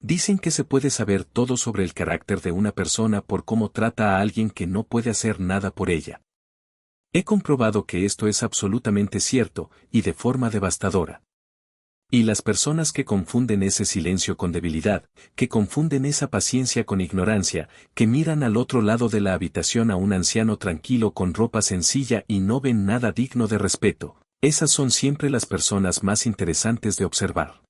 Dicen que se puede saber todo sobre el carácter de una persona por cómo trata a alguien que no puede hacer nada por ella. He comprobado que esto es absolutamente cierto, y de forma devastadora. Y las personas que confunden ese silencio con debilidad, que confunden esa paciencia con ignorancia, que miran al otro lado de la habitación a un anciano tranquilo con ropa sencilla y no ven nada digno de respeto, esas son siempre las personas más interesantes de observar.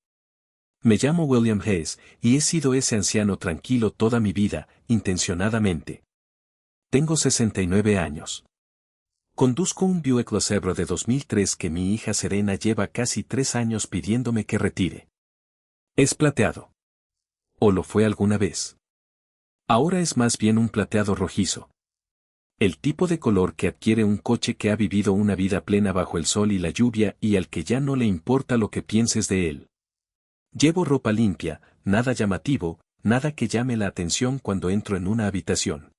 Me llamo William Hayes, y he sido ese anciano tranquilo toda mi vida, intencionadamente. Tengo 69 años. Conduzco un Buick LeSabre de 2003 que mi hija Serena lleva casi 3 años pidiéndome que retire. Es plateado. ¿O lo fue alguna vez? Ahora es más bien un plateado rojizo. El tipo de color que adquiere un coche que ha vivido una vida plena bajo el sol y la lluvia y al que ya no le importa lo que pienses de él. Llevo ropa limpia, nada llamativo, nada que llame la atención cuando entro en una habitación.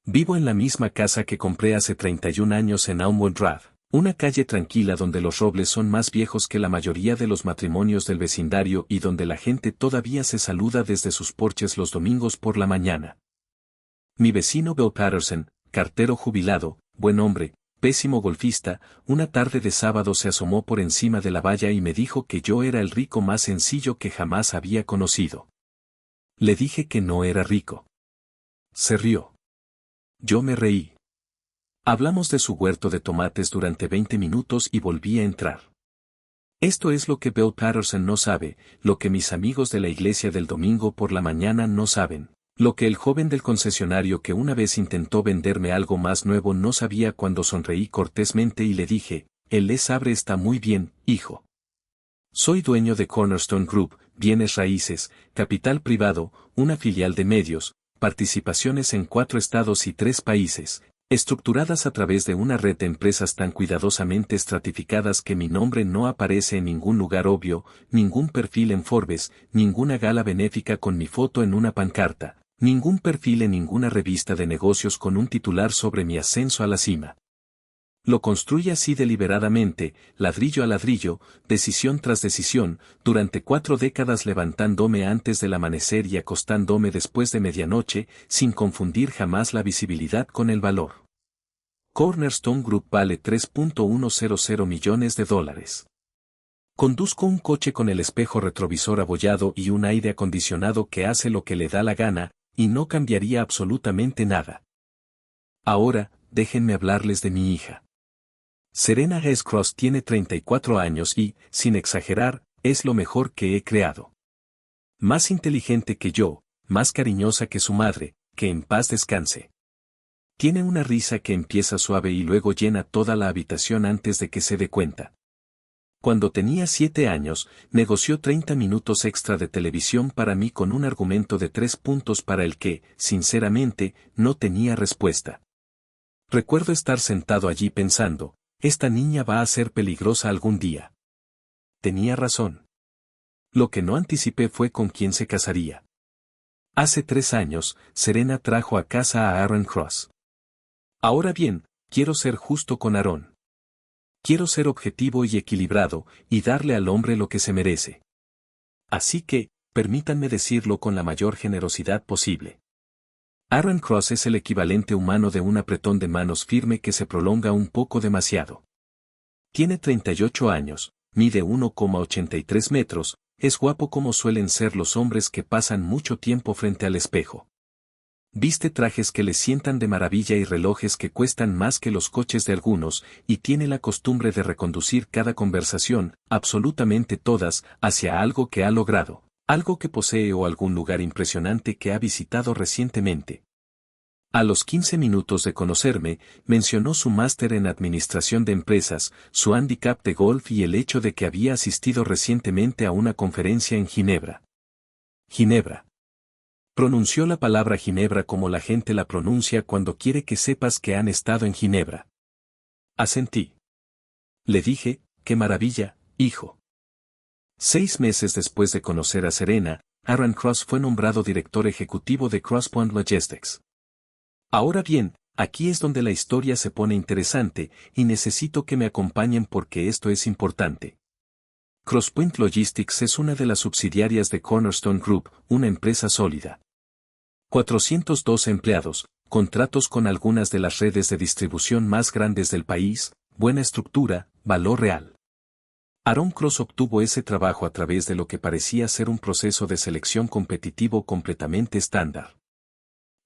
Vivo en la misma casa que compré hace 31 años en Elmwood Drive, una calle tranquila donde los robles son más viejos que la mayoría de los matrimonios del vecindario y donde la gente todavía se saluda desde sus porches los domingos por la mañana. Mi vecino Bill Patterson, cartero jubilado, buen hombre, pésimo golfista, una tarde de sábado se asomó por encima de la valla y me dijo que yo era el rico más sencillo que jamás había conocido. Le dije que no era rico. Se rió. Yo me reí. Hablamos de su huerto de tomates durante 20 minutos y volví a entrar. Esto es lo que Bill Patterson no sabe, lo que mis amigos de la iglesia del domingo por la mañana no saben. Lo que el joven del concesionario que una vez intentó venderme algo más nuevo no sabía cuando sonreí cortésmente y le dije, el LeSabre está muy bien, hijo. Soy dueño de Cornerstone Group, bienes raíces, capital privado, una filial de medios, participaciones en 4 estados y 3 países, estructuradas a través de una red de empresas tan cuidadosamente estratificadas que mi nombre no aparece en ningún lugar obvio, ningún perfil en Forbes, ninguna gala benéfica con mi foto en una pancarta. Ningún perfil en ninguna revista de negocios con un titular sobre mi ascenso a la cima. Lo construí así deliberadamente, ladrillo a ladrillo, decisión tras decisión, durante 4 décadas levantándome antes del amanecer y acostándome después de medianoche, sin confundir jamás la visibilidad con el valor. Cornerstone Group vale $3.100 millones. Conduzco un coche con el espejo retrovisor abollado y un aire acondicionado que hace lo que le da la gana, y no cambiaría absolutamente nada. Ahora, déjenme hablarles de mi hija. Serena Hayes Cross tiene 34 años y, sin exagerar, es lo mejor que he creado. Más inteligente que yo, más cariñosa que su madre, que en paz descanse. Tiene una risa que empieza suave y luego llena toda la habitación antes de que se dé cuenta. Cuando tenía 7 años, negoció 30 minutos extra de televisión para mí con un argumento de 3 puntos para el que, sinceramente, no tenía respuesta. Recuerdo estar sentado allí pensando, esta niña va a ser peligrosa algún día. Tenía razón. Lo que no anticipé fue con quién se casaría. Hace 3 años, Serena trajo a casa a Aaron Cross. Ahora bien, quiero ser justo con Aaron. Quiero ser objetivo y equilibrado, y darle al hombre lo que se merece. Así que, permítanme decirlo con la mayor generosidad posible. Aaron Cross es el equivalente humano de un apretón de manos firme que se prolonga un poco demasiado. Tiene 38 años, mide 1,83 metros, es guapo como suelen ser los hombres que pasan mucho tiempo frente al espejo. Viste trajes que le sientan de maravilla y relojes que cuestan más que los coches de algunos, y tiene la costumbre de reconducir cada conversación, absolutamente todas, hacia algo que ha logrado, algo que posee o algún lugar impresionante que ha visitado recientemente. A los 15 minutos de conocerme, mencionó su máster en administración de empresas, su handicap de golf y el hecho de que había asistido recientemente a una conferencia en Ginebra. Ginebra. Pronunció la palabra Ginebra como la gente la pronuncia cuando quiere que sepas que han estado en Ginebra. Asentí. Le dije, qué maravilla, hijo. 6 meses después de conocer a Serena, Aaron Cross fue nombrado director ejecutivo de CrossPoint Logistics. Ahora bien, aquí es donde la historia se pone interesante, y necesito que me acompañen porque esto es importante. Crosspoint Logistics es una de las subsidiarias de Cornerstone Group, una empresa sólida. 402 empleados, contratos con algunas de las redes de distribución más grandes del país, buena estructura, valor real. Aaron Cross obtuvo ese trabajo a través de lo que parecía ser un proceso de selección competitivo completamente estándar.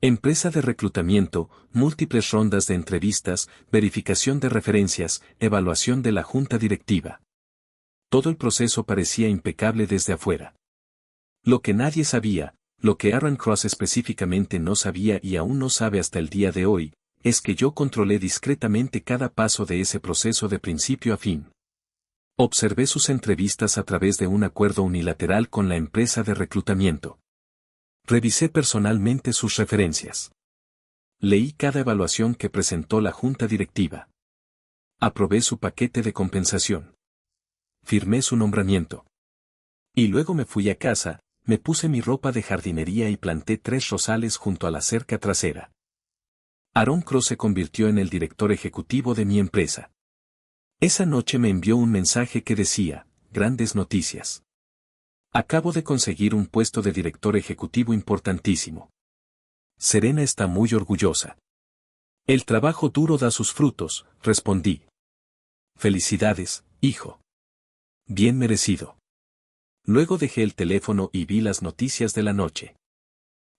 Empresa de reclutamiento, múltiples rondas de entrevistas, verificación de referencias, evaluación de la junta directiva. Todo el proceso parecía impecable desde afuera. Lo que nadie sabía, lo que Aaron Cross específicamente no sabía y aún no sabe hasta el día de hoy, es que yo controlé discretamente cada paso de ese proceso de principio a fin. Observé sus entrevistas a través de un acuerdo unilateral con la empresa de reclutamiento. Revisé personalmente sus referencias. Leí cada evaluación que presentó la junta directiva. Aprobé su paquete de compensación. Firmé su nombramiento. Y luego me fui a casa, me puse mi ropa de jardinería y planté 3 rosales junto a la cerca trasera. Aaron Cross se convirtió en el director ejecutivo de mi empresa. Esa noche me envió un mensaje que decía, grandes noticias. Acabo de conseguir un puesto de director ejecutivo importantísimo. Serena está muy orgullosa. El trabajo duro da sus frutos, respondí. Felicidades, hijo. Bien merecido. Luego dejé el teléfono y vi las noticias de la noche.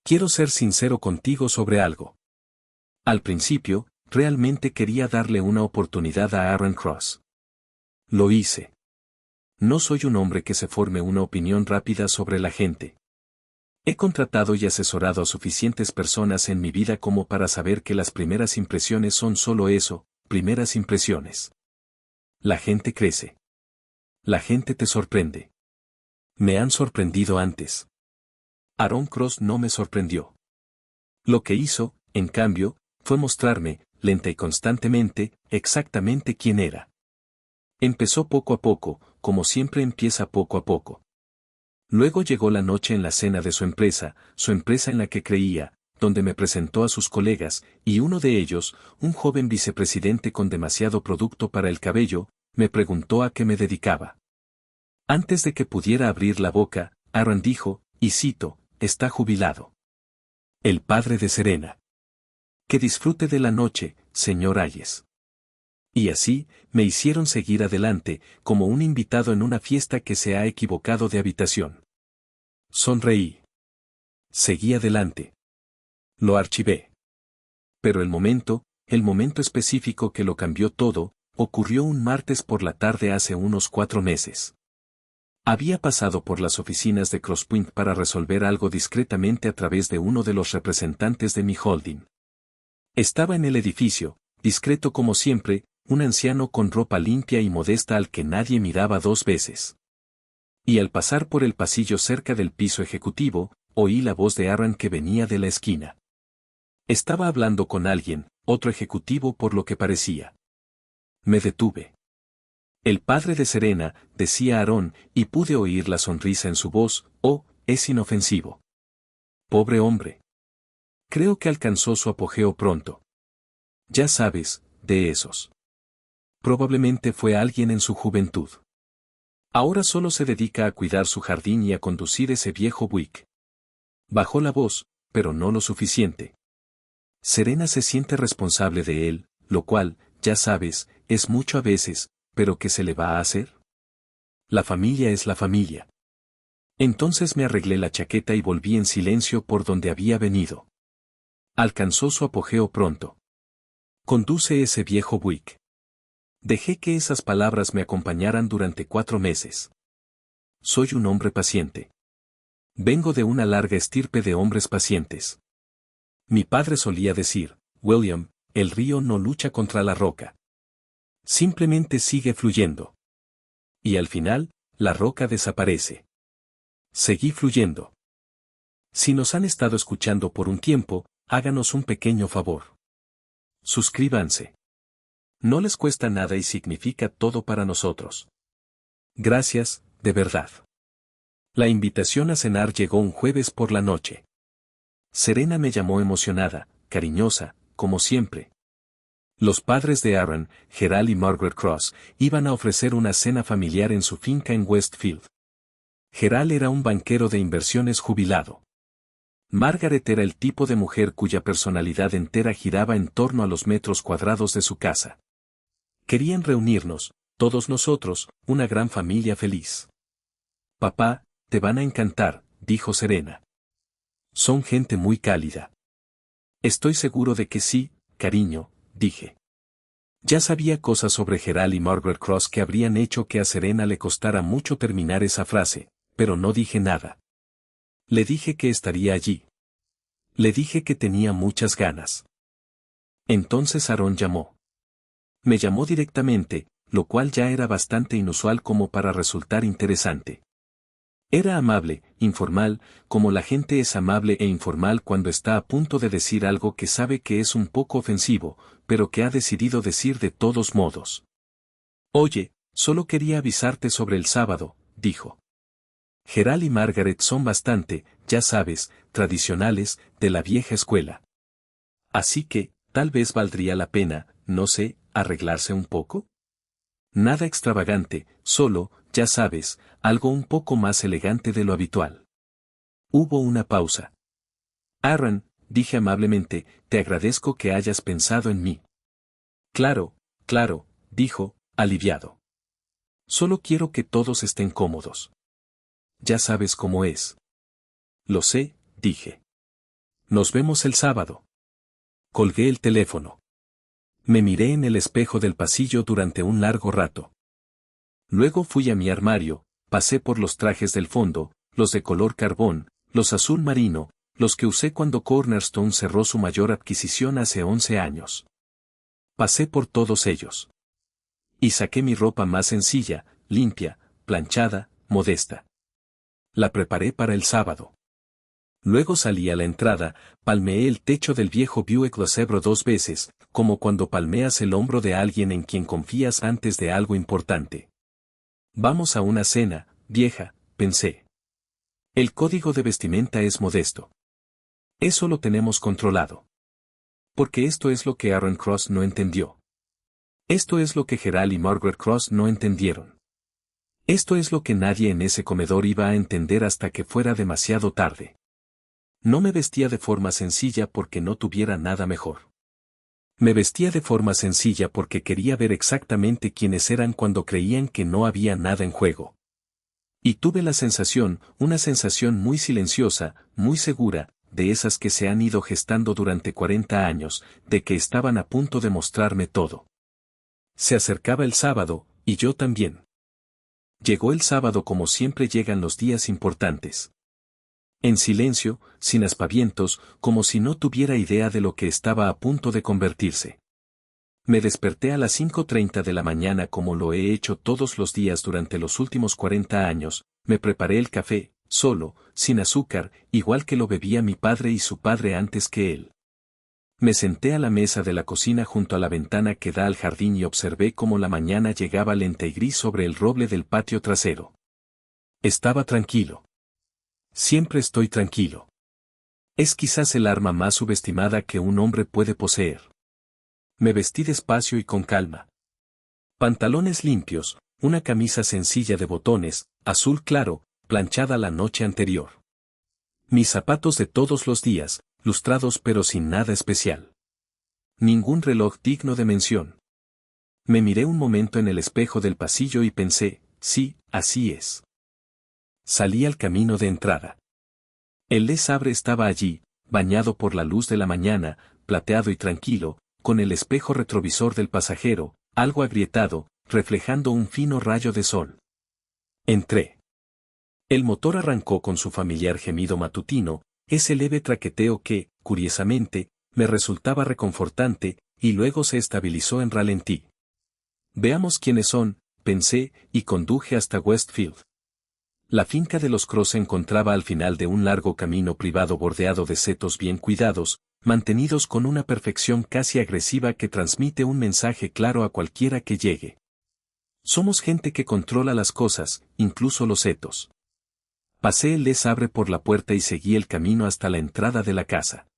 Quiero ser sincero contigo sobre algo. Al principio, realmente quería darle una oportunidad a Aaron Cross. Lo hice. No soy un hombre que se forme una opinión rápida sobre la gente. He contratado y asesorado a suficientes personas en mi vida como para saber que las primeras impresiones son solo eso, primeras impresiones. La gente crece. La gente te sorprende. Me han sorprendido antes. Aaron Cross no me sorprendió. Lo que hizo, en cambio, fue mostrarme, lenta y constantemente, exactamente quién era. Empezó poco a poco, como siempre empieza poco a poco. Luego llegó la noche en la cena de su empresa en la que creía, donde me presentó a sus colegas, y uno de ellos, un joven vicepresidente con demasiado producto para el cabello, me preguntó a qué me dedicaba. Antes de que pudiera abrir la boca, Aaron dijo, y cito, está jubilado. El padre de Serena. Que disfrute de la noche, señor Hayes. Y así, me hicieron seguir adelante, como un invitado en una fiesta que se ha equivocado de habitación. Sonreí. Seguí adelante. Lo archivé. Pero el momento específico que lo cambió todo, ocurrió un martes por la tarde hace unos 4 meses. Había pasado por las oficinas de Crosspoint para resolver algo discretamente a través de uno de los representantes de mi holding. Estaba en el edificio, discreto como siempre, un anciano con ropa limpia y modesta al que nadie miraba 2 veces. Y al pasar por el pasillo cerca del piso ejecutivo, oí la voz de Aaron que venía de la esquina. Estaba hablando con alguien, otro ejecutivo por lo que parecía. Me detuve. El padre de Serena, decía Aaron, y pude oír la sonrisa en su voz, es inofensivo. Pobre hombre. Creo que alcanzó su apogeo pronto. Ya sabes, de esos. Probablemente fue alguien en su juventud. Ahora solo se dedica a cuidar su jardín y a conducir ese viejo Buick. Bajó la voz, pero no lo suficiente. Serena se siente responsable de él, lo cual, ya sabes, es mucho a veces, pero ¿qué se le va a hacer? La familia es la familia. Entonces me arreglé la chaqueta y volví en silencio por donde había venido. Alcanzó su apogeo pronto. Conduce ese viejo Buick. Dejé que esas palabras me acompañaran durante 4 meses. Soy un hombre paciente. Vengo de una larga estirpe de hombres pacientes. Mi padre solía decir, William, el río no lucha contra la roca. Simplemente sigue fluyendo. Y al final, la roca desaparece. Seguí fluyendo. Si nos han estado escuchando por un tiempo, háganos un pequeño favor. Suscríbanse. No les cuesta nada y significa todo para nosotros. Gracias, de verdad. La invitación a cenar llegó un jueves por la noche. Serena me llamó emocionada, cariñosa, como siempre. Los padres de Aaron, Gerald y Margaret Cross, iban a ofrecer una cena familiar en su finca en Westfield. Gerald era un banquero de inversiones jubilado. Margaret era el tipo de mujer cuya personalidad entera giraba en torno a los metros cuadrados de su casa. Querían reunirnos, todos nosotros, una gran familia feliz. Papá, te van a encantar, dijo Serena. Son gente muy cálida. Estoy seguro de que sí, cariño, dije. Ya sabía cosas sobre Gerald y Margaret Cross que habrían hecho que a Serena le costara mucho terminar esa frase, pero no dije nada. Le dije que estaría allí. Le dije que tenía muchas ganas. Entonces Aaron llamó. Me llamó directamente, lo cual ya era bastante inusual como para resultar interesante. Era amable, informal, como la gente es amable e informal cuando está a punto de decir algo que sabe que es un poco ofensivo, pero que ha decidido decir de todos modos. Oye, solo quería avisarte sobre el sábado, dijo. Gerald y Margaret son bastante, ya sabes, tradicionales, de la vieja escuela. Así que, tal vez valdría la pena, no sé, arreglarse un poco. Nada extravagante, solo, ya sabes, algo un poco más elegante de lo habitual. Hubo una pausa. Aaron, dije amablemente, te agradezco que hayas pensado en mí. Claro, claro, dijo, aliviado. Solo quiero que todos estén cómodos. Ya sabes cómo es. Lo sé, dije. Nos vemos el sábado. Colgué el teléfono. Me miré en el espejo del pasillo durante un largo rato. Luego fui a mi armario, pasé por los trajes del fondo, los de color carbón, los azul marino, los que usé cuando Cornerstone cerró su mayor adquisición hace 11 años. Pasé por todos ellos. Y saqué mi ropa más sencilla, limpia, planchada, modesta. La preparé para el sábado. Luego salí a la entrada, palmeé el techo del viejo Buick LeSabre 2 veces, como cuando palmeas el hombro de alguien en quien confías antes de algo importante. Vamos a una cena, vieja, pensé. El código de vestimenta es modesto. Eso lo tenemos controlado. Porque esto es lo que Aaron Cross no entendió. Esto es lo que Gerald y Margaret Cross no entendieron. Esto es lo que nadie en ese comedor iba a entender hasta que fuera demasiado tarde. No me vestía de forma sencilla porque no tuviera nada mejor. Me vestía de forma sencilla porque quería ver exactamente quiénes eran cuando creían que no había nada en juego. Y tuve la sensación, una sensación muy silenciosa, muy segura, de esas que se han ido gestando durante 40 años, de que estaban a punto de mostrarme todo. Se acercaba el sábado, y yo también. Llegó el sábado como siempre llegan los días importantes. En silencio, sin aspavientos, como si no tuviera idea de lo que estaba a punto de convertirse. Me desperté a las 5:30 de la mañana como lo he hecho todos los días durante los últimos 40 años, me preparé el café, solo, sin azúcar, igual que lo bebía mi padre y su padre antes que él. Me senté a la mesa de la cocina junto a la ventana que da al jardín y observé cómo la mañana llegaba lenta y gris sobre el roble del patio trasero. Estaba tranquilo. Siempre estoy tranquilo. Es quizás el arma más subestimada que un hombre puede poseer. Me vestí despacio y con calma. Pantalones limpios, una camisa sencilla de botones, azul claro, planchada la noche anterior. Mis zapatos de todos los días, lustrados pero sin nada especial. Ningún reloj digno de mención. Me miré un momento en el espejo del pasillo y pensé, sí, así es. Salí al camino de entrada. El LeSabre estaba allí, bañado por la luz de la mañana, plateado y tranquilo, con el espejo retrovisor del pasajero, algo agrietado, reflejando un fino rayo de sol. Entré. El motor arrancó con su familiar gemido matutino, ese leve traqueteo que, curiosamente, me resultaba reconfortante, y luego se estabilizó en ralentí. Veamos quiénes son, pensé, y conduje hasta Westfield. La finca de los Cross se encontraba al final de un largo camino privado bordeado de setos bien cuidados, mantenidos con una perfección casi agresiva que transmite un mensaje claro a cualquiera que llegue. Somos gente que controla las cosas, incluso los setos. Pasé el LeSabre por la puerta y seguí el camino hasta la entrada de la casa.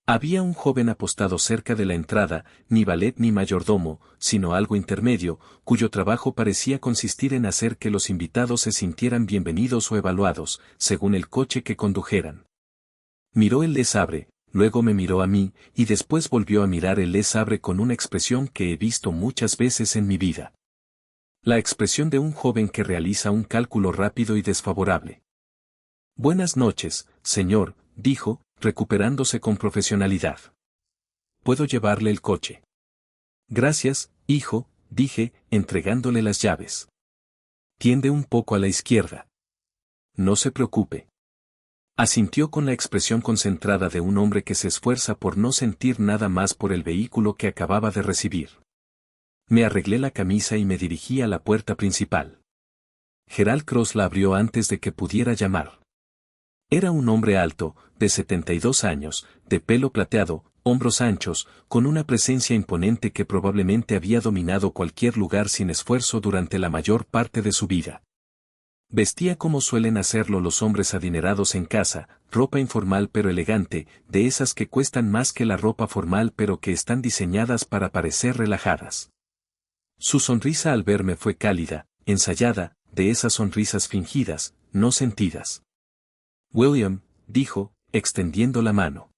Había un joven apostado cerca de la entrada, ni valet ni mayordomo, sino algo intermedio, cuyo trabajo parecía consistir en hacer que los invitados se sintieran bienvenidos o evaluados, según el coche que condujeran. Miró el Les Sabre, luego me miró a mí, y después volvió a mirar el Les Sabre con una expresión que he visto muchas veces en mi vida. La expresión de un joven que realiza un cálculo rápido y desfavorable. Buenas noches, señor, dijo, recuperándose con profesionalidad. ¿Puedo llevarle el coche? Gracias, hijo, dije, entregándole las llaves. Tiende un poco a la izquierda. No se preocupe. Asintió con la expresión concentrada de un hombre que se esfuerza por no sentir nada más por el vehículo que acababa de recibir. Me arreglé la camisa y me dirigí a la puerta principal. Gerald Cross la abrió antes de que pudiera llamar. Era un hombre alto, de 72 años, de pelo plateado, hombros anchos, con una presencia imponente que probablemente había dominado cualquier lugar sin esfuerzo durante la mayor parte de su vida. Vestía como suelen hacerlo los hombres adinerados en casa, ropa informal pero elegante, de esas que cuestan más que la ropa formal pero que están diseñadas para parecer relajadas. Su sonrisa al verme fue cálida, ensayada, de esas sonrisas fingidas, no sentidas. William, dijo, extendiendo la mano.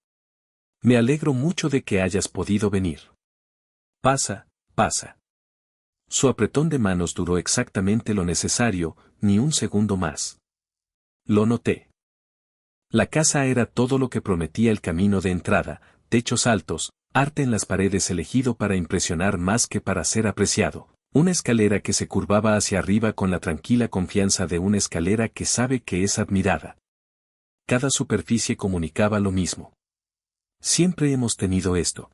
Me alegro mucho de que hayas podido venir. Pasa, pasa. Su apretón de manos duró exactamente lo necesario, ni un segundo más. Lo noté. La casa era todo lo que prometía el camino de entrada, techos altos, arte en las paredes elegido para impresionar más que para ser apreciado, una escalera que se curvaba hacia arriba con la tranquila confianza de una escalera que sabe que es admirada. Cada superficie comunicaba lo mismo. Siempre hemos tenido esto.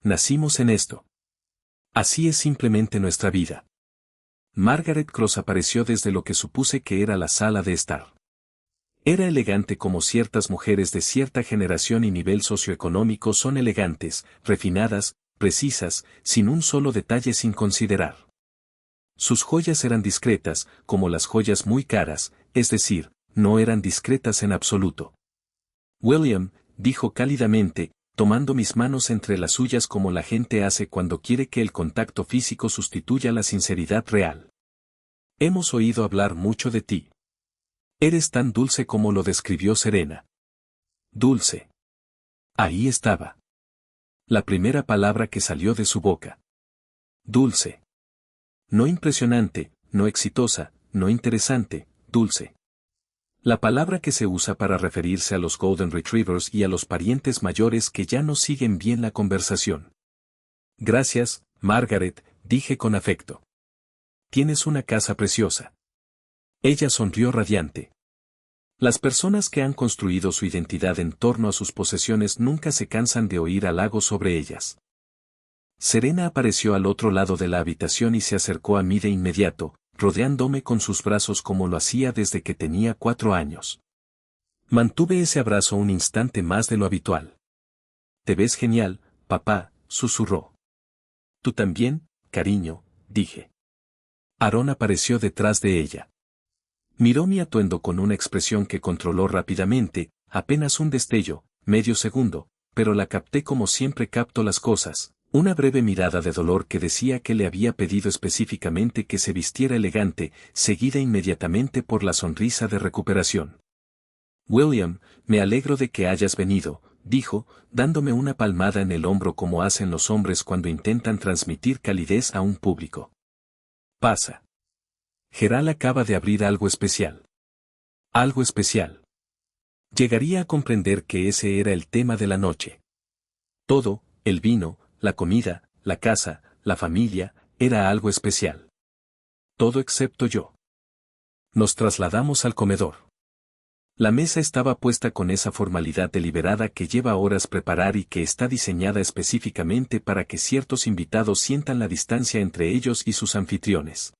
Nacimos en esto. Así es simplemente nuestra vida. Margaret Cross apareció desde lo que supuse que era la sala de estar. Era elegante como ciertas mujeres de cierta generación y nivel socioeconómico son elegantes, refinadas, precisas, sin un solo detalle sin considerar. Sus joyas eran discretas, como las joyas muy caras, es decir, no eran discretas en absoluto. William, dijo cálidamente, tomando mis manos entre las suyas como la gente hace cuando quiere que el contacto físico sustituya la sinceridad real. Hemos oído hablar mucho de ti. Eres tan dulce como lo describió Serena. Dulce. Ahí estaba. La primera palabra que salió de su boca. Dulce. No impresionante, no exitosa, no interesante, dulce. La palabra que se usa para referirse a los Golden Retrievers y a los parientes mayores que ya no siguen bien la conversación. Gracias, Margaret, dije con afecto. Tienes una casa preciosa. Ella sonrió radiante. Las personas que han construido su identidad en torno a sus posesiones nunca se cansan de oír halagos sobre ellas. Serena apareció al otro lado de la habitación y se acercó a mí de inmediato, rodeándome con sus brazos como lo hacía desde que tenía 4 años. Mantuve ese abrazo un instante más de lo habitual. Te ves genial, papá, susurró. Tú también, cariño, dije. Aaron apareció detrás de ella. Miró mi atuendo con una expresión que controló rápidamente, apenas un destello, medio segundo, pero la capté como siempre capto las cosas. Una breve mirada de dolor que decía que le había pedido específicamente que se vistiera elegante, seguida inmediatamente por la sonrisa de recuperación. William, me alegro de que hayas venido, dijo, dándome una palmada en el hombro como hacen los hombres cuando intentan transmitir calidez a un público. Pasa. Gerald acaba de abrir algo especial. Algo especial. Llegaría a comprender que ese era el tema de la noche. Todo, el vino, la comida, la casa, la familia, era algo especial. Todo excepto yo. Nos trasladamos al comedor. La mesa estaba puesta con esa formalidad deliberada que lleva horas preparar y que está diseñada específicamente para que ciertos invitados sientan la distancia entre ellos y sus anfitriones.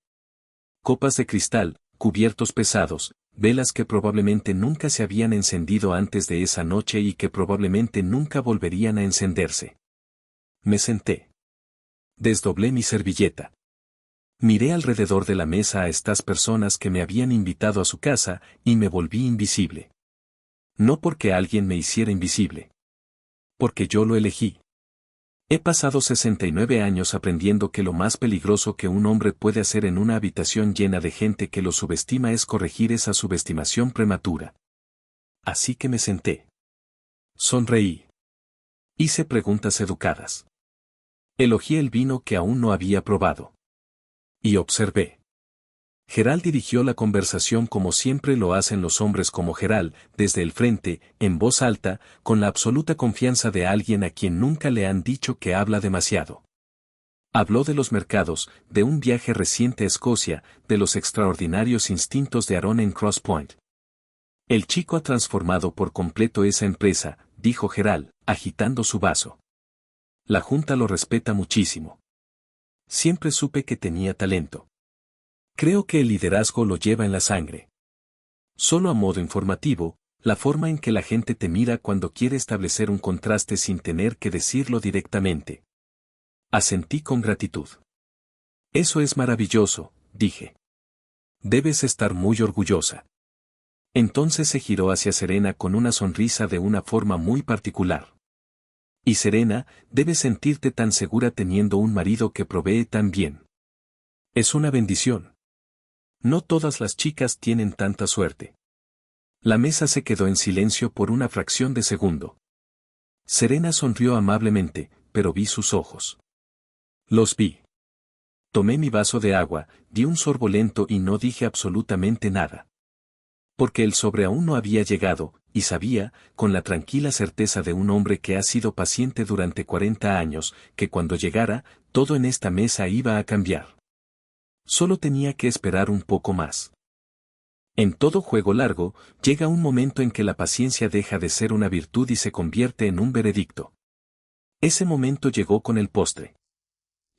Copas de cristal, cubiertos pesados, velas que probablemente nunca se habían encendido antes de esa noche y que probablemente nunca volverían a encenderse. Me senté. Desdoblé mi servilleta. Miré alrededor de la mesa a estas personas que me habían invitado a su casa, y me volví invisible. No porque alguien me hiciera invisible. Porque yo lo elegí. He pasado 69 años aprendiendo que lo más peligroso que un hombre puede hacer en una habitación llena de gente que lo subestima es corregir esa subestimación prematura. Así que me senté. Sonreí. Hice preguntas educadas. Elogié el vino que aún no había probado. Y observé. Gerald dirigió la conversación como siempre lo hacen los hombres como Gerald, desde el frente, en voz alta, con la absoluta confianza de alguien a quien nunca le han dicho que habla demasiado. Habló de los mercados, de un viaje reciente a Escocia, de los extraordinarios instintos de Aaron en Cross Point. El chico ha transformado por completo esa empresa, dijo Gerald, agitando su vaso. La Junta lo respeta muchísimo. Siempre supe que tenía talento. Creo que el liderazgo lo lleva en la sangre. Solo a modo informativo, la forma en que la gente te mira cuando quiere establecer un contraste sin tener que decirlo directamente. Asentí con gratitud. Eso es maravilloso, dije. Debes estar muy orgullosa. Entonces se giró hacia Serena con una sonrisa de una forma muy particular. Y Serena, debes sentirte tan segura teniendo un marido que provee tan bien. Es una bendición. No todas las chicas tienen tanta suerte. La mesa se quedó en silencio por una fracción de segundo. Serena sonrió amablemente, pero vi sus ojos. Los vi. Tomé mi vaso de agua, di un sorbo lento y no dije absolutamente nada. Porque el sobre aún no había llegado, y sabía, con la tranquila certeza de un hombre que ha sido paciente durante 40 años, que cuando llegara, todo en esta mesa iba a cambiar. Solo tenía que esperar un poco más. En todo juego largo, llega un momento en que la paciencia deja de ser una virtud y se convierte en un veredicto. Ese momento llegó con el postre.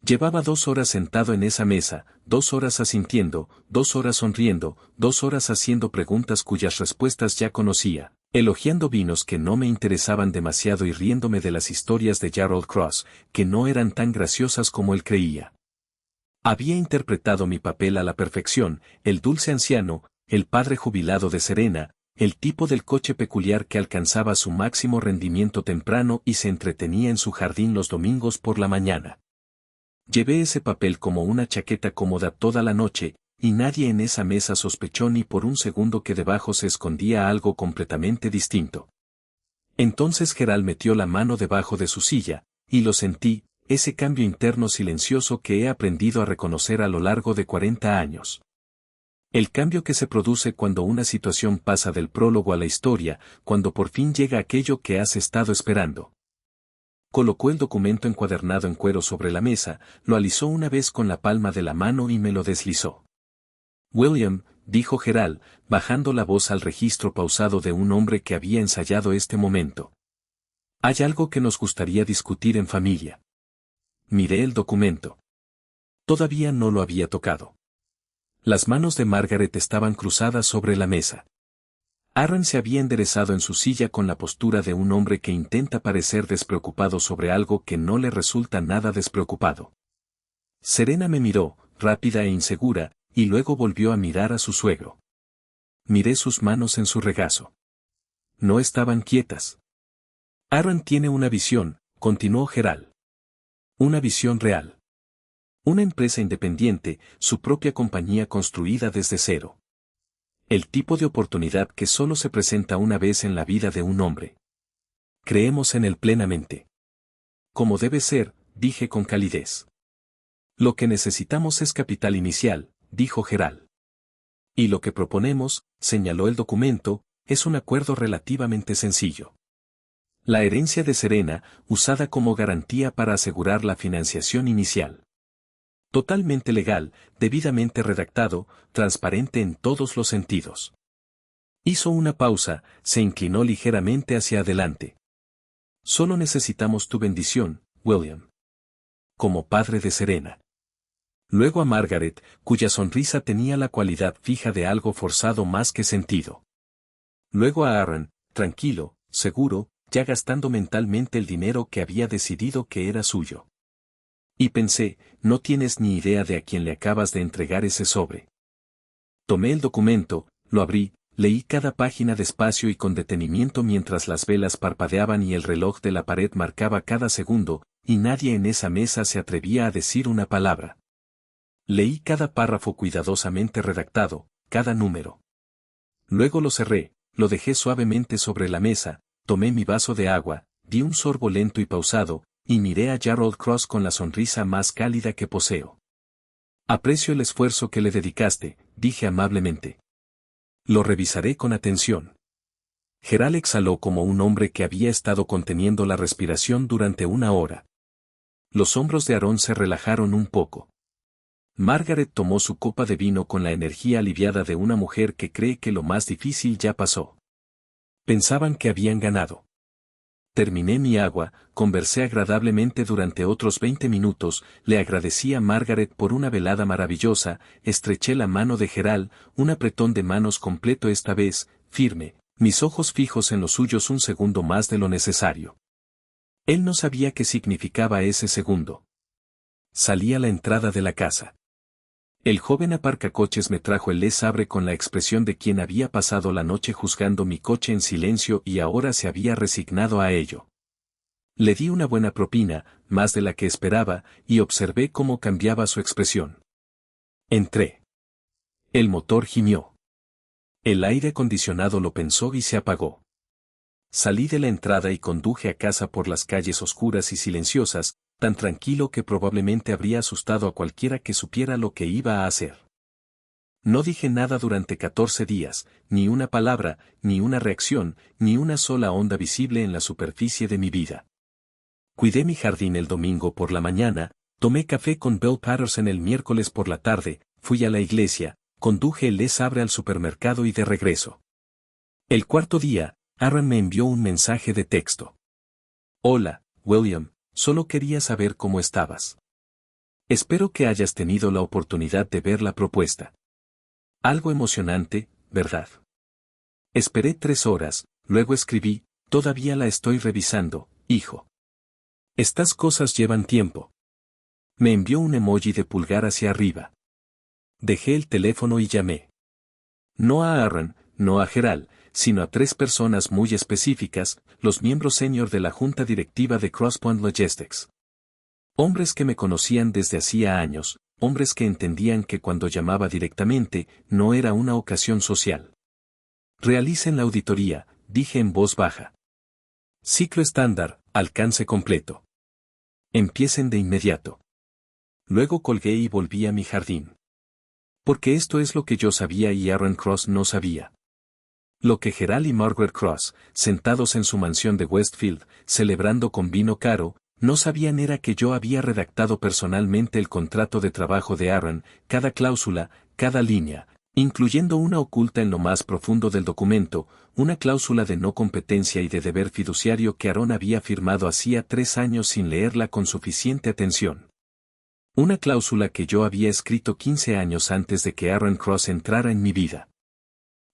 Llevaba 2 horas sentado en esa mesa, 2 horas asintiendo, 2 horas sonriendo, 2 horas haciendo preguntas cuyas respuestas ya conocía, elogiando vinos que no me interesaban demasiado y riéndome de las historias de Gerald Cross, que no eran tan graciosas como él creía. Había interpretado mi papel a la perfección, el dulce anciano, el padre jubilado de Serena, el tipo del coche peculiar que alcanzaba su máximo rendimiento temprano y se entretenía en su jardín los domingos por la mañana. Llevé ese papel como una chaqueta cómoda toda la noche, y nadie en esa mesa sospechó ni por un segundo que debajo se escondía algo completamente distinto. Entonces Gerald metió la mano debajo de su silla, y lo sentí, ese cambio interno silencioso que he aprendido a reconocer a lo largo de 40 años. El cambio que se produce cuando una situación pasa del prólogo a la historia, cuando por fin llega aquello que has estado esperando. Colocó el documento encuadernado en cuero sobre la mesa, lo alisó una vez con la palma de la mano y me lo deslizó. William, dijo Gerald, bajando la voz al registro pausado de un hombre que había ensayado este momento. Hay algo que nos gustaría discutir en familia. Miré el documento. Todavía no lo había tocado. Las manos de Margaret estaban cruzadas sobre la mesa. Aaron se había enderezado en su silla con la postura de un hombre que intenta parecer despreocupado sobre algo que no le resulta nada despreocupado. Serena me miró, rápida e insegura, y luego volvió a mirar a su suegro. Miré sus manos en su regazo. No estaban quietas. Aaron tiene una visión, continuó Gerald. Una visión real. Una empresa independiente, su propia compañía construida desde cero. El tipo de oportunidad que solo se presenta una vez en la vida de un hombre. Creemos en él plenamente. Como debe ser, dije con calidez. Lo que necesitamos es capital inicial, dijo Gerald. Y lo que proponemos, señaló el documento, es un acuerdo relativamente sencillo. La herencia de Serena, usada como garantía para asegurar la financiación inicial. Totalmente legal, debidamente redactado, transparente en todos los sentidos. Hizo una pausa, se inclinó ligeramente hacia adelante. Solo necesitamos tu bendición, William. Como padre de Serena. Luego a Margaret, cuya sonrisa tenía la cualidad fija de algo forzado más que sentido. Luego a Aaron, tranquilo, seguro, ya gastando mentalmente el dinero que había decidido que era suyo. Y pensé, no tienes ni idea de a quién le acabas de entregar ese sobre. Tomé el documento, lo abrí, leí cada página despacio y con detenimiento mientras las velas parpadeaban y el reloj de la pared marcaba cada segundo, y nadie en esa mesa se atrevía a decir una palabra. Leí cada párrafo cuidadosamente redactado, cada número. Luego lo cerré, lo dejé suavemente sobre la mesa, tomé mi vaso de agua, di un sorbo lento y pausado, y miré a Gerald Cross con la sonrisa más cálida que poseo. Aprecio el esfuerzo que le dedicaste, dije amablemente. Lo revisaré con atención. Gerald exhaló como un hombre que había estado conteniendo la respiración durante una hora. Los hombros de Aaron se relajaron un poco. Margaret tomó su copa de vino con la energía aliviada de una mujer que cree que lo más difícil ya pasó. Pensaban que habían ganado. Terminé mi agua, conversé agradablemente durante otros 20 minutos, le agradecí a Margaret por una velada maravillosa, estreché la mano de Gerald, un apretón de manos completo esta vez, firme, mis ojos fijos en los suyos un segundo más de lo necesario. Él no sabía qué significaba ese segundo. Salí a la entrada de la casa. El joven aparcacoches me trajo el Les Sabre con la expresión de quien había pasado la noche juzgando mi coche en silencio y ahora se había resignado a ello. Le di una buena propina, más de la que esperaba, y observé cómo cambiaba su expresión. Entré. El motor gimió. El aire acondicionado lo pensó y se apagó. Salí de la entrada y conduje a casa por las calles oscuras y silenciosas, tan tranquilo que probablemente habría asustado a cualquiera que supiera lo que iba a hacer. No dije nada durante 14 días, ni una palabra, ni una reacción, ni una sola onda visible en la superficie de mi vida. Cuidé mi jardín el domingo por la mañana, tomé café con Bill Patterson el miércoles por la tarde, fui a la iglesia, conduje el Les Sabre al supermercado y de regreso. El cuarto día, Aaron me envió un mensaje de texto. Hola, William. Solo quería saber cómo estabas. Espero que hayas tenido la oportunidad de ver la propuesta. Algo emocionante, ¿verdad? Esperé 3 horas, luego escribí, todavía la estoy revisando, hijo. Estas cosas llevan tiempo. Me envió un emoji de pulgar hacia arriba. Dejé el teléfono y llamé. No a Aaron, no a Gerald, sino a 3 personas muy específicas, los miembros senior de la junta directiva de CrossPoint Logistics. Hombres que me conocían desde hacía años, hombres que entendían que cuando llamaba directamente, no era una ocasión social. Realicen la auditoría, dije en voz baja. Ciclo estándar, alcance completo. Empiecen de inmediato. Luego colgué y volví a mi jardín. Porque esto es lo que yo sabía y Aaron Cross no sabía. Lo que Gerald y Margaret Cross, sentados en su mansión de Westfield, celebrando con vino caro, no sabían era que yo había redactado personalmente el contrato de trabajo de Aaron, cada cláusula, cada línea, incluyendo una oculta en lo más profundo del documento, una cláusula de no competencia y de deber fiduciario que Aaron había firmado hacía 3 años sin leerla con suficiente atención. Una cláusula que yo había escrito 15 años antes de que Aaron Cross entrara en mi vida.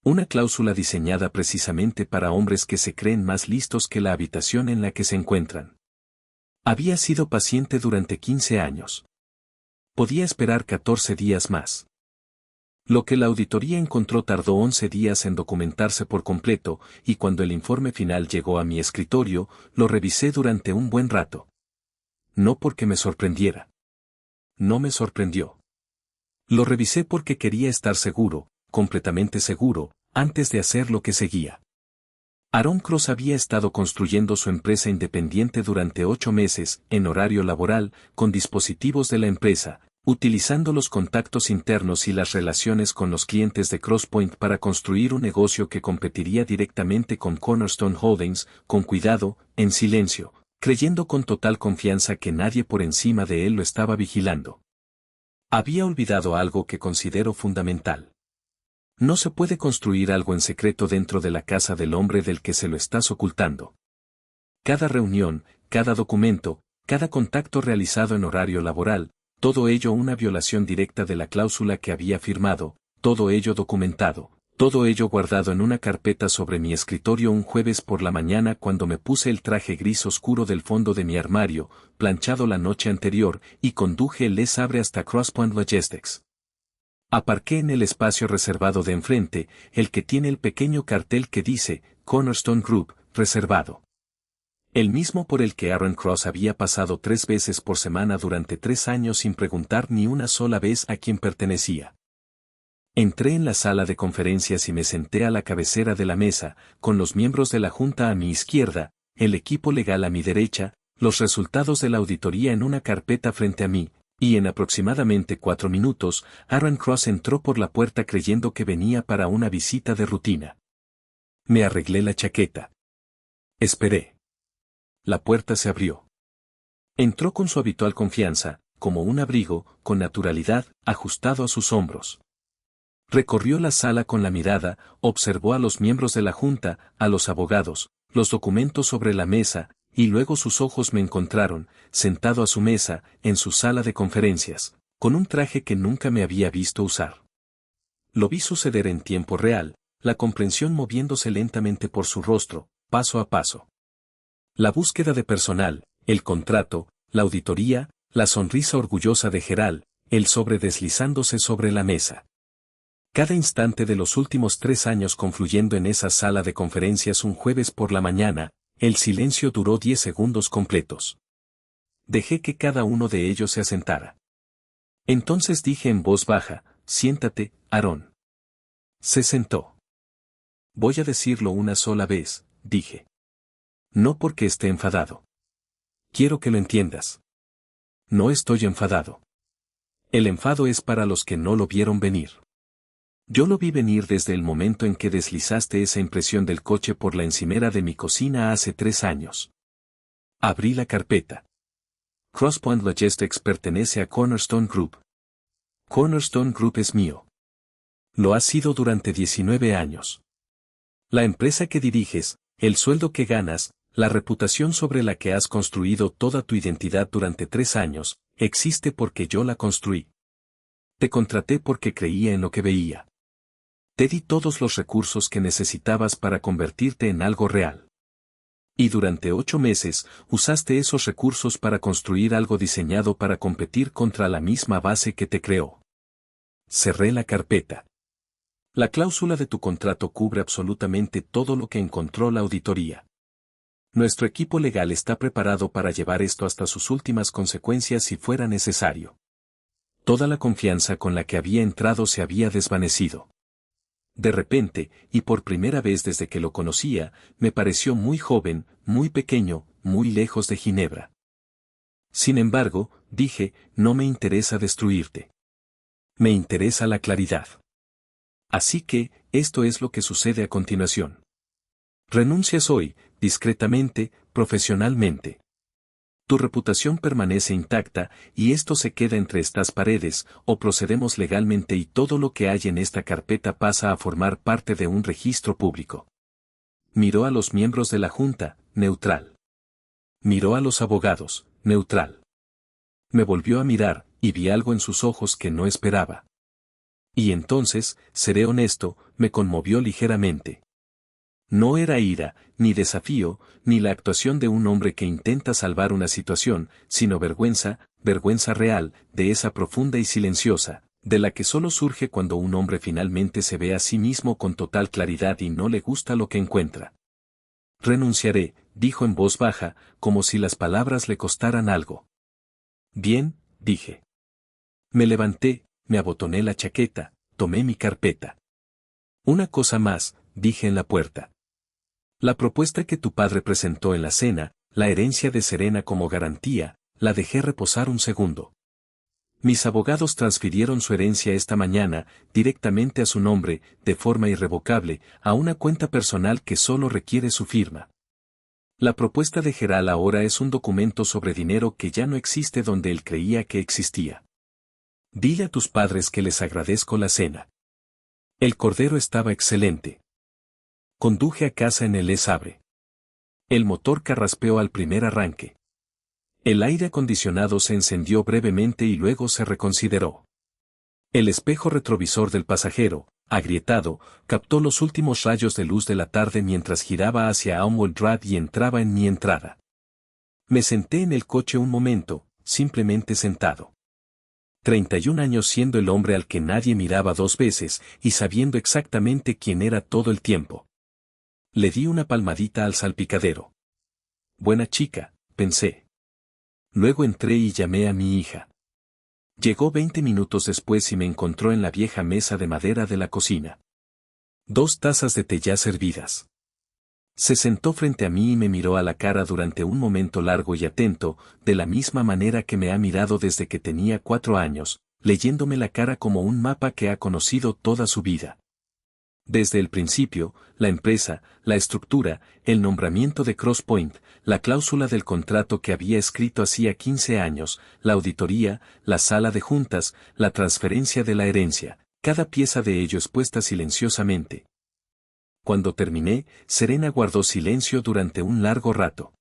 Una cláusula diseñada precisamente para hombres que se creen más listos que la habitación en la que se encuentran. Había sido paciente durante 15 años. Podía esperar 14 días más. Lo que la auditoría encontró tardó 11 días en documentarse por completo, y cuando el informe final llegó a mi escritorio, lo revisé durante un buen rato. No porque me sorprendiera. No me sorprendió. Lo revisé porque quería estar seguro, completamente seguro, antes de hacer lo que seguía. Aaron Cross había estado construyendo su empresa independiente durante 8 meses, en horario laboral, con dispositivos de la empresa, utilizando los contactos internos y las relaciones con los clientes de CrossPoint para construir un negocio que competiría directamente con Cornerstone Holdings, con cuidado, en silencio, creyendo con total confianza que nadie por encima de él lo estaba vigilando. Había olvidado algo que considero fundamental. No se puede construir algo en secreto dentro de la casa del hombre del que se lo estás ocultando. Cada reunión, cada documento, cada contacto realizado en horario laboral, todo ello una violación directa de la cláusula que había firmado, todo ello documentado, todo ello guardado en una carpeta sobre mi escritorio un jueves por la mañana cuando me puse el traje gris oscuro del fondo de mi armario, planchado la noche anterior, y conduje el Les Sabre hasta CrossPoint Logistics. Aparqué en el espacio reservado de enfrente, el que tiene el pequeño cartel que dice, Cornerstone Group, reservado. El mismo por el que Aaron Cross había pasado 3 veces por semana durante 3 años sin preguntar ni una sola vez a quién pertenecía. Entré en la sala de conferencias y me senté a la cabecera de la mesa, con los miembros de la Junta a mi izquierda, el equipo legal a mi derecha, los resultados de la auditoría en una carpeta frente a mí, y en aproximadamente 4 minutos, Aaron Cross entró por la puerta creyendo que venía para una visita de rutina. Me arreglé la chaqueta. Esperé. La puerta se abrió. Entró con su habitual confianza, como un abrigo, con naturalidad, ajustado a sus hombros. Recorrió la sala con la mirada, observó a los miembros de la Junta, a los abogados, los documentos sobre la mesa, y luego sus ojos me encontraron, sentado a su mesa, en su sala de conferencias, con un traje que nunca me había visto usar. Lo vi suceder en tiempo real, la comprensión moviéndose lentamente por su rostro, paso a paso. La búsqueda de personal, el contrato, la auditoría, la sonrisa orgullosa de Gerald, el sobre deslizándose sobre la mesa. Cada instante de los últimos 3 años confluyendo en esa sala de conferencias un jueves por la mañana, el silencio duró 10 segundos completos. Dejé que cada uno de ellos se asentara. Entonces dije en voz baja, siéntate, Aaron. Se sentó. Voy a decirlo una sola vez, dije. No porque esté enfadado. Quiero que lo entiendas. No estoy enfadado. El enfado es para los que no lo vieron venir. Yo lo vi venir desde el momento en que deslizaste esa impresión del coche por la encimera de mi cocina hace 3 años. Abrí la carpeta. Crosspoint Logistics pertenece a Cornerstone Group. Cornerstone Group es mío. Lo ha sido durante 19 años. La empresa que diriges, el sueldo que ganas, la reputación sobre la que has construido toda tu identidad durante 3 años, existe porque yo la construí. Te contraté porque creía en lo que veía. Te di todos los recursos que necesitabas para convertirte en algo real. Y durante 8 meses, usaste esos recursos para construir algo diseñado para competir contra la misma base que te creó. Cerré la carpeta. La cláusula de tu contrato cubre absolutamente todo lo que encontró la auditoría. Nuestro equipo legal está preparado para llevar esto hasta sus últimas consecuencias si fuera necesario. Toda la confianza con la que había entrado se había desvanecido. De repente, y por primera vez desde que lo conocía, me pareció muy joven, muy pequeño, muy lejos de Ginebra. Sin embargo, dije, no me interesa destruirte. Me interesa la claridad. Así que, esto es lo que sucede a continuación. Renuncias hoy, discretamente, profesionalmente. Tu reputación permanece intacta, y esto se queda entre estas paredes, o procedemos legalmente y todo lo que hay en esta carpeta pasa a formar parte de un registro público. Miró a los miembros de la Junta, neutral. Miró a los abogados, neutral. Me volvió a mirar, y vi algo en sus ojos que no esperaba. Y entonces, seré honesto, me conmovió ligeramente. No era ira, ni desafío, ni la actuación de un hombre que intenta salvar una situación, sino vergüenza, vergüenza real, de esa profunda y silenciosa, de la que solo surge cuando un hombre finalmente se ve a sí mismo con total claridad y no le gusta lo que encuentra. Renunciaré, dijo en voz baja, como si las palabras le costaran algo. Bien, dije. Me levanté, me abotoné la chaqueta, tomé mi carpeta. Una cosa más, dije en la puerta. La propuesta que tu padre presentó en la cena, la herencia de Serena como garantía, la dejé reposar un segundo. Mis abogados transfirieron su herencia esta mañana, directamente a su nombre, de forma irrevocable, a una cuenta personal que solo requiere su firma. La propuesta de Gerald ahora es un documento sobre dinero que ya no existe donde él creía que existía. Dile a tus padres que les agradezco la cena. El cordero estaba excelente. Conduje a casa en el Les Abre. El motor carraspeó al primer arranque. El aire acondicionado se encendió brevemente y luego se reconsideró. El espejo retrovisor del pasajero, agrietado, captó los últimos rayos de luz de la tarde mientras giraba hacia Elmwood Drive y entraba en mi entrada. Me senté en el coche un momento, simplemente sentado. 31 años siendo el hombre al que nadie miraba dos veces y sabiendo exactamente quién era todo el tiempo. Le di una palmadita al salpicadero. Buena chica, pensé. Luego entré y llamé a mi hija. Llegó 20 minutos después y me encontró en la vieja mesa de madera de la cocina. 2 tazas de té ya servidas. Se sentó frente a mí y me miró a la cara durante un momento largo y atento, de la misma manera que me ha mirado desde que tenía 4 años, leyéndome la cara como un mapa que ha conocido toda su vida. Desde el principio, la empresa, la estructura, el nombramiento de Crosspoint, la cláusula del contrato que había escrito hacía 15 años, la auditoría, la sala de juntas, la transferencia de la herencia, cada pieza de ello expuesta silenciosamente. Cuando terminé, Serena guardó silencio durante un largo rato.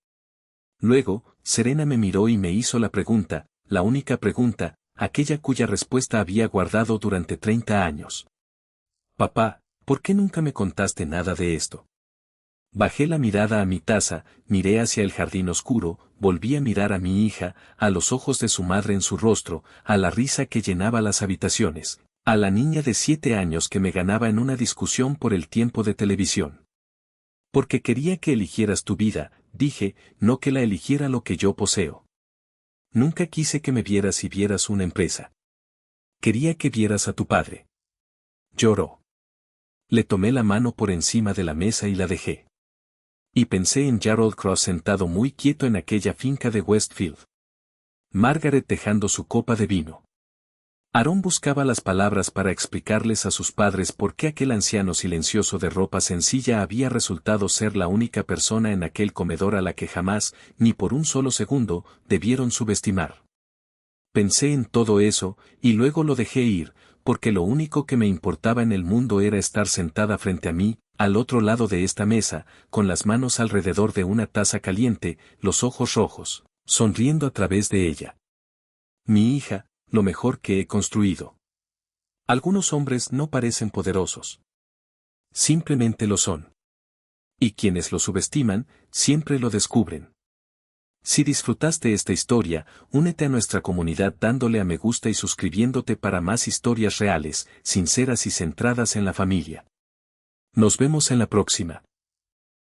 Luego, Serena me miró y me hizo la pregunta, la única pregunta, aquella cuya respuesta había guardado durante 30 años. Papá, ¿por qué nunca me contaste nada de esto? Bajé la mirada a mi taza, miré hacia el jardín oscuro, volví a mirar a mi hija, a los ojos de su madre en su rostro, a la risa que llenaba las habitaciones, a la niña de 7 años que me ganaba en una discusión por el tiempo de televisión. Porque quería que eligieras tu vida, dije, no que la eligiera lo que yo poseo. Nunca quise que me vieras y vieras una empresa. Quería que vieras a tu padre. Lloró. Le tomé la mano por encima de la mesa y la dejé. Y pensé en Gerald Cross sentado muy quieto en aquella finca de Westfield. Margaret dejando su copa de vino. Aarón buscaba las palabras para explicarles a sus padres por qué aquel anciano silencioso de ropa sencilla había resultado ser la única persona en aquel comedor a la que jamás, ni por un solo segundo, debieron subestimar. Pensé en todo eso, y luego lo dejé ir, porque lo único que me importaba en el mundo era estar sentada frente a mí, al otro lado de esta mesa, con las manos alrededor de una taza caliente, los ojos rojos, sonriendo a través de ella. Mi hija, lo mejor que he construido. Algunos hombres no parecen poderosos. Simplemente lo son. Y quienes lo subestiman, siempre lo descubren. Si disfrutaste esta historia, únete a nuestra comunidad dándole a me gusta y suscribiéndote para más historias reales, sinceras y centradas en la familia. Nos vemos en la próxima.